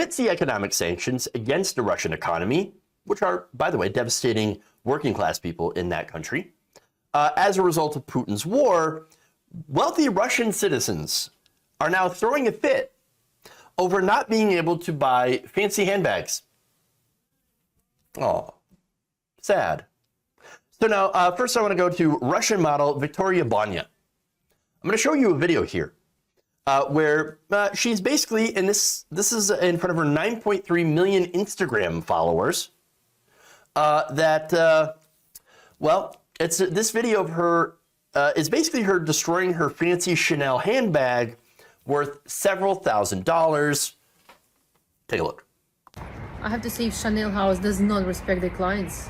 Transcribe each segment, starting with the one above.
amidst the economic sanctions against the Russian economy, which are, by the way, devastating working class people in that country, as a result of Putin's war, wealthy Russian citizens are now throwing a fit over not being able to buy fancy handbags. Oh, sad. So now, first I want to go to Russian model Victoria Bonya. I'm going to show you a video here where she's basically, and this is in front of her 9.3 million Instagram followers, well, it's this video of her is basically her destroying her fancy Chanel handbag worth several $1,000s. Take a look. I have to say, if Chanel House does not respect their clients,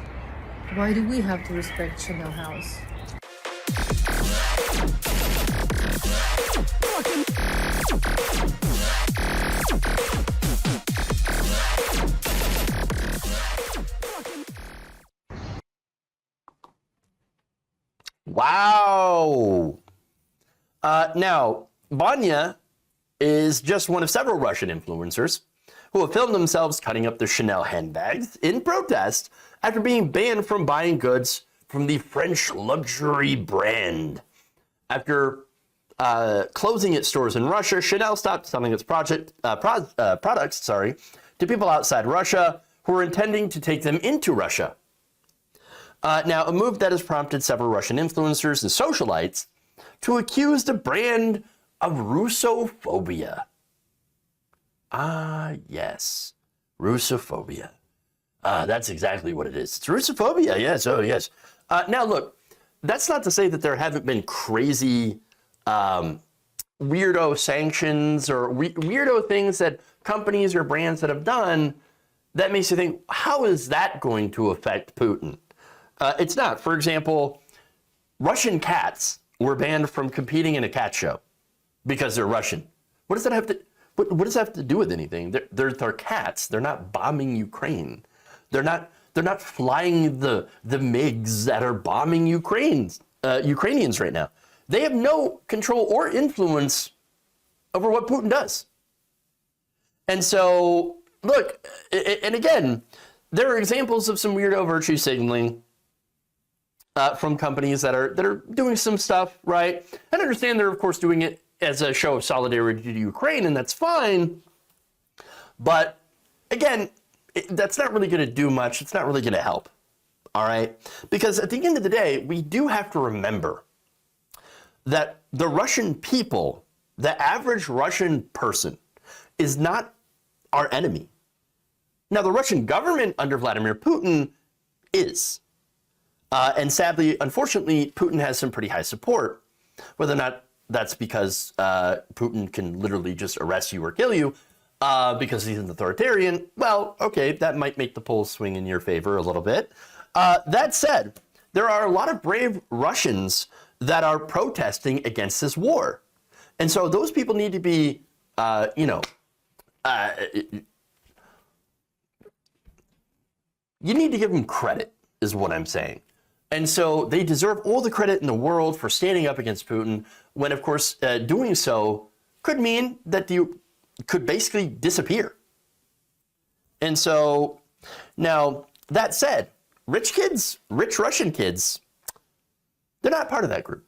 why do we have to respect Chanel House? Wow. Now, Bonya is just one of several Russian influencers who have filmed themselves cutting up their Chanel handbags in protest after being banned from buying goods from the French luxury brand. After closing its stores in Russia, Chanel stopped selling its products to people outside Russia who were intending to take them into Russia. Now, a move that has prompted several Russian influencers and socialites to accuse the brand of Russophobia. Ah, yes, Russophobia. That's exactly what it is. It's Russophobia, yes, oh yes. Now, look, that's not to say that there haven't been crazy weirdo sanctions or weirdo things that companies or brands that have done that makes you think, how is that going to affect Putin? It's not. For example, Russian cats were banned from competing in a cat show because they're Russian. What does that have to? What does that have to do with anything? They're cats. They're not bombing Ukraine. They're not flying the MiGs that are bombing Ukrainians right now. They have no control or influence over what Putin does. And so, look, and again, there are examples of some weirdo virtue signaling from companies that are doing some stuff, right? And understand they're, of course, doing it as a show of solidarity to Ukraine, and that's fine. But again, that's not really going to do much. It's not really going to help, all right? Because at the end of the day, we do have to remember that the Russian people, the average Russian person, is not our enemy. Now, the Russian government under Vladimir Putin is. And sadly, unfortunately, Putin has some pretty high support. Whether or not that's because Putin can literally just arrest you or kill you because he's an authoritarian, well, okay, that might make the polls swing in your favor a little bit. That said, there are a lot of brave Russians that are protesting against this war. And so those people need to be, you need to give them credit, is what I'm saying. And so they deserve all the credit in the world for standing up against Putin, when, of course, doing so could mean that you could basically disappear. And so, now, that said, rich Russian kids, they're not part of that group,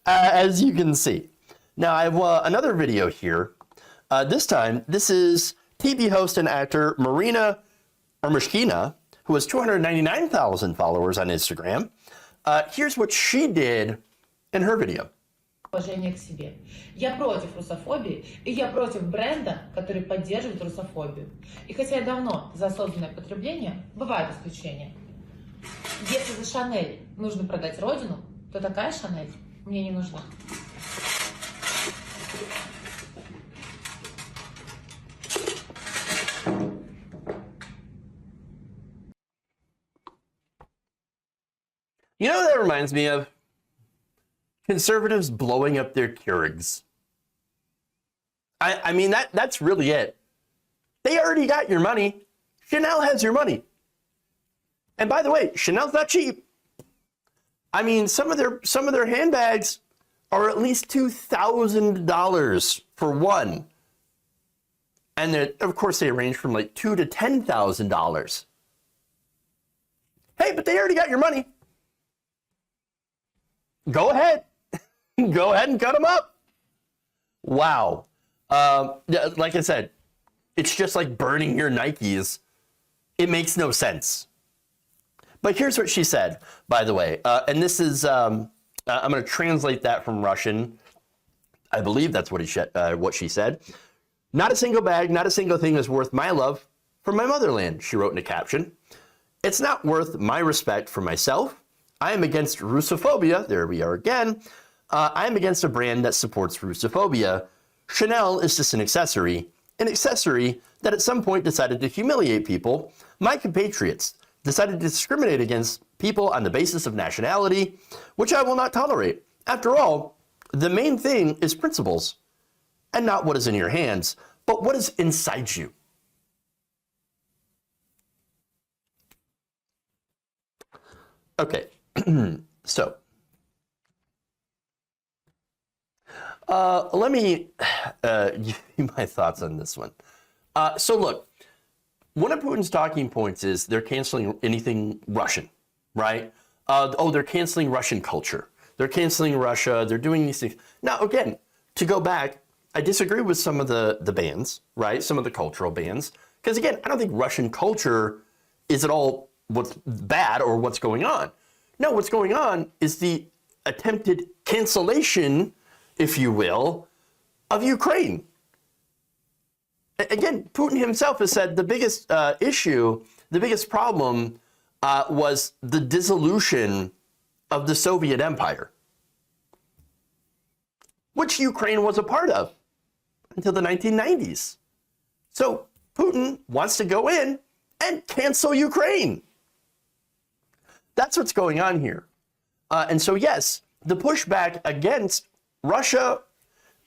as you can see. Now, I have another video here. This time, this is TV host and actor Marina Ermishkina, who has 299,000 followers on Instagram. Here's what she did in her video. Уважение к себе. Я против русофобии, и я против бренда, который поддерживает русофобию. И хотя я давно за осознанное потребление, бывают исключения. Если за Шанель нужно продать родину, то такая Шанель мне не нужна. You know what that reminds me of? Conservatives blowing up their Keurigs. I mean, that's really it. They already got your money. Chanel has your money. And by the way, Chanel's not cheap. I mean, some of their handbags are at least $2,000 for one. And then, of course, they range from like $2,000 to $10,000. Hey, but they already got your money. Go ahead. Go ahead and cut them up. Wow. Yeah, like I said, it's just like burning your Nikes. It makes no sense. But here's what she said, by the way. And this is, I'm going to translate that from Russian. I believe that's what she said. Not a single bag, not a single thing is worth my love for my motherland, she wrote in a caption. It's not worth my respect for myself. I am against Russophobia. There we are again. I am against a brand that supports Russophobia. Chanel is just an accessory that at some point decided to humiliate people, my compatriots, decided to discriminate against people on the basis of nationality, which I will not tolerate. After all, the main thing is principles, and not what is in your hands, but what is inside you. Okay, so let me give you my thoughts on this one. So look, one of Putin's talking points is they're canceling anything Russian, right? They're canceling Russian culture. They're canceling Russia. They're doing these things. Now, again, to go back, I disagree with some of the bans, right? Some of the cultural bans. Because again, I don't think Russian culture is at all what's bad or what's going on. No, what's going on is the attempted cancellation, if you will, of Ukraine. Again, Putin himself has said the biggest issue, the biggest problem was the dissolution of the Soviet Empire, which Ukraine was a part of until the 1990s. So Putin wants to go in and cancel Ukraine. That's what's going on here. And so, yes, the pushback against Russia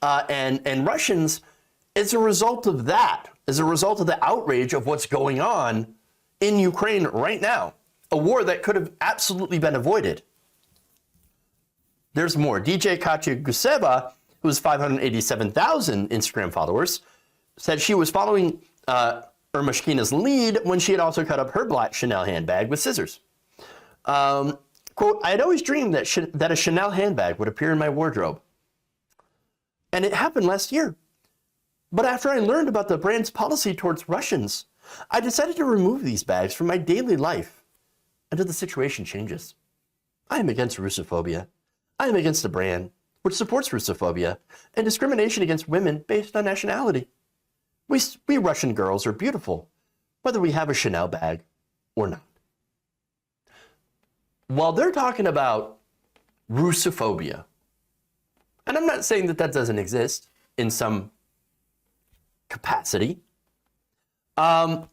and Russians is a result of that, as a result of the outrage of what's going on in Ukraine right now, a war that could have absolutely been avoided. There's more. DJ Katya Guseva, who has 587,000 Instagram followers, said she was following Ermashkina's lead when she had also cut up her black Chanel handbag with scissors. Quote, I had always dreamed that a Chanel handbag would appear in my wardrobe. And it happened last year. But after I learned about the brand's policy towards Russians, I decided to remove these bags from my daily life until the situation changes. I am against Russophobia. I am against a brand which supports Russophobia and discrimination against women based on nationality. We Russian girls are beautiful, whether we have a Chanel bag or not. While they're talking about Russophobia, and I'm not saying that that doesn't exist in some capacity, you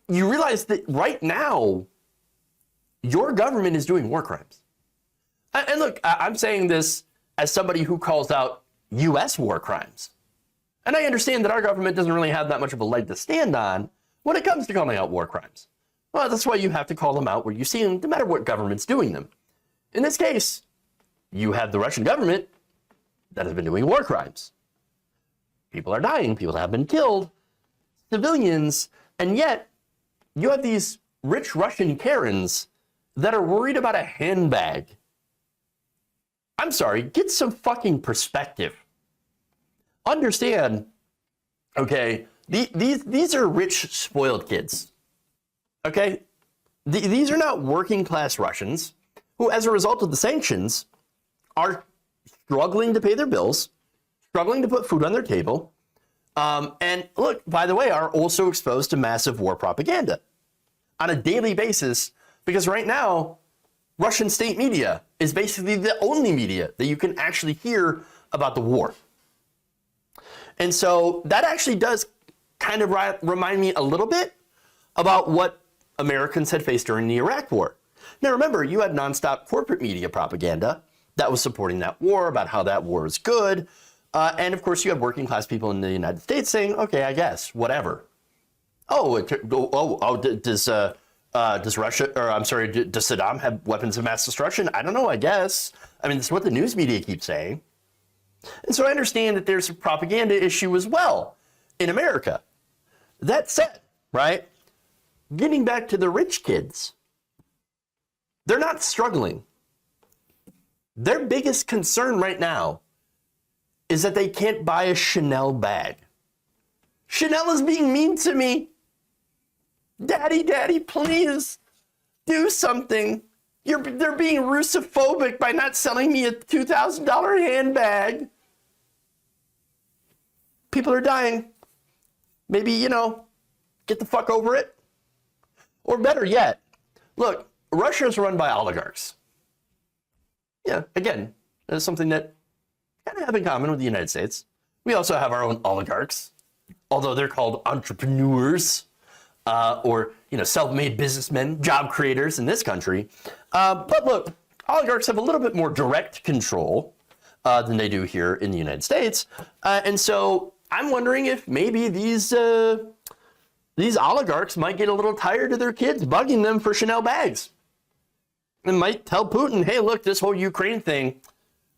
realize that right now, your government is doing war crimes. And look, I'm saying this as somebody who calls out U.S. war crimes. And I understand that our government doesn't really have that much of a leg to stand on when it comes to calling out war crimes. Well, that's why you have to call them out where you see them, no matter what government's doing them. In this case, you have the Russian government that has been doing war crimes. People are dying, people have been killed, civilians, and yet you have these rich Russian Karens that are worried about a handbag. I'm sorry, get some fucking perspective. Understand, okay, these are rich, spoiled kids, okay? These are not working class Russians who, as a result of the sanctions, are struggling to pay their bills, struggling to put food on their table, and look, by the way, are also exposed to massive war propaganda on a daily basis, because right now, Russian state media is basically the only media that you can actually hear about the war. And so that actually does kind of remind me a little bit about what Americans had faced during the Iraq War. Now remember, you had nonstop corporate media propaganda that was supporting that war, about how that war is good. And of course, you had working class people in the United States saying, okay, I guess, whatever. Does Russia, or I'm sorry, does Saddam have weapons of mass destruction? I don't know, I guess. I mean, that's what the news media keeps saying. And so I understand that there's a propaganda issue as well in America. That said, right, getting back to the rich kids, they're not struggling. Their biggest concern right now is that they can't buy a Chanel bag. Chanel is being mean to me. Daddy, please do something. They're being Russophobic by not selling me a $2,000 handbag. People are dying. Maybe, get the fuck over it. Or better yet, look, Russia is run by oligarchs. Yeah, again, that's something that kind of have in common with the United States. We also have our own oligarchs, although they're called entrepreneurs or self-made businessmen, job creators in this country. But look, oligarchs have a little bit more direct control than they do here in the United States. And so I'm wondering if maybe these oligarchs might get a little tired of their kids bugging them for Chanel bags. And might tell Putin, hey, look, this whole Ukraine thing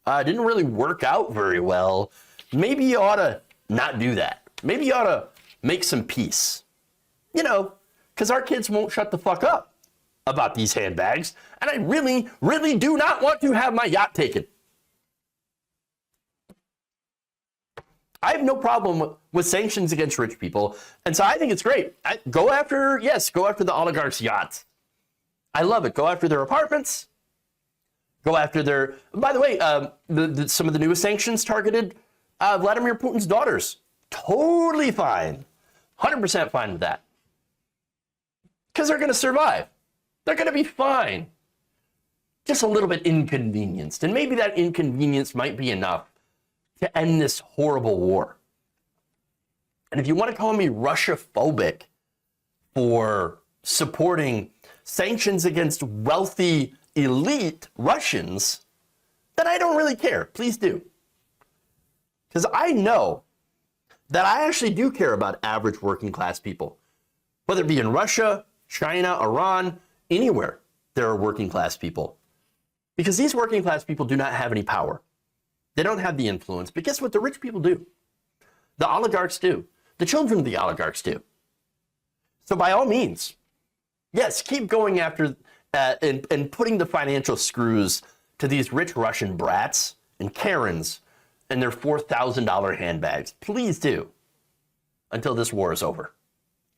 didn't really work out very well. Maybe you ought to not do that. Maybe you ought to make some peace. Because our kids won't shut the fuck up about these handbags. And I really, really do not want to have my yacht taken. I have no problem with sanctions against rich people. And so I think it's great. Go after the oligarchs' yachts. I love it. Go after their apartments. Go after their, by the way, some of the newest sanctions targeted Vladimir Putin's daughters. Totally fine. 100% fine with that. Because they're going to survive. They're going to be fine. Just a little bit inconvenienced. And maybe that inconvenience might be enough to end this horrible war. And if you want to call me Russia-phobic for supporting sanctions against wealthy elite Russians, then I don't really care. Please do. Because I know that I actually do care about average working class people. Whether it be in Russia, China, Iran, anywhere there are working class people. Because these working class people do not have any power. They don't have the influence. But guess what the rich people do? The oligarchs do. The children of the oligarchs do. So by all means, yes, keep going after and putting the financial screws to these rich Russian brats and Karens and their $4,000 handbags. Please do. Until this war is over.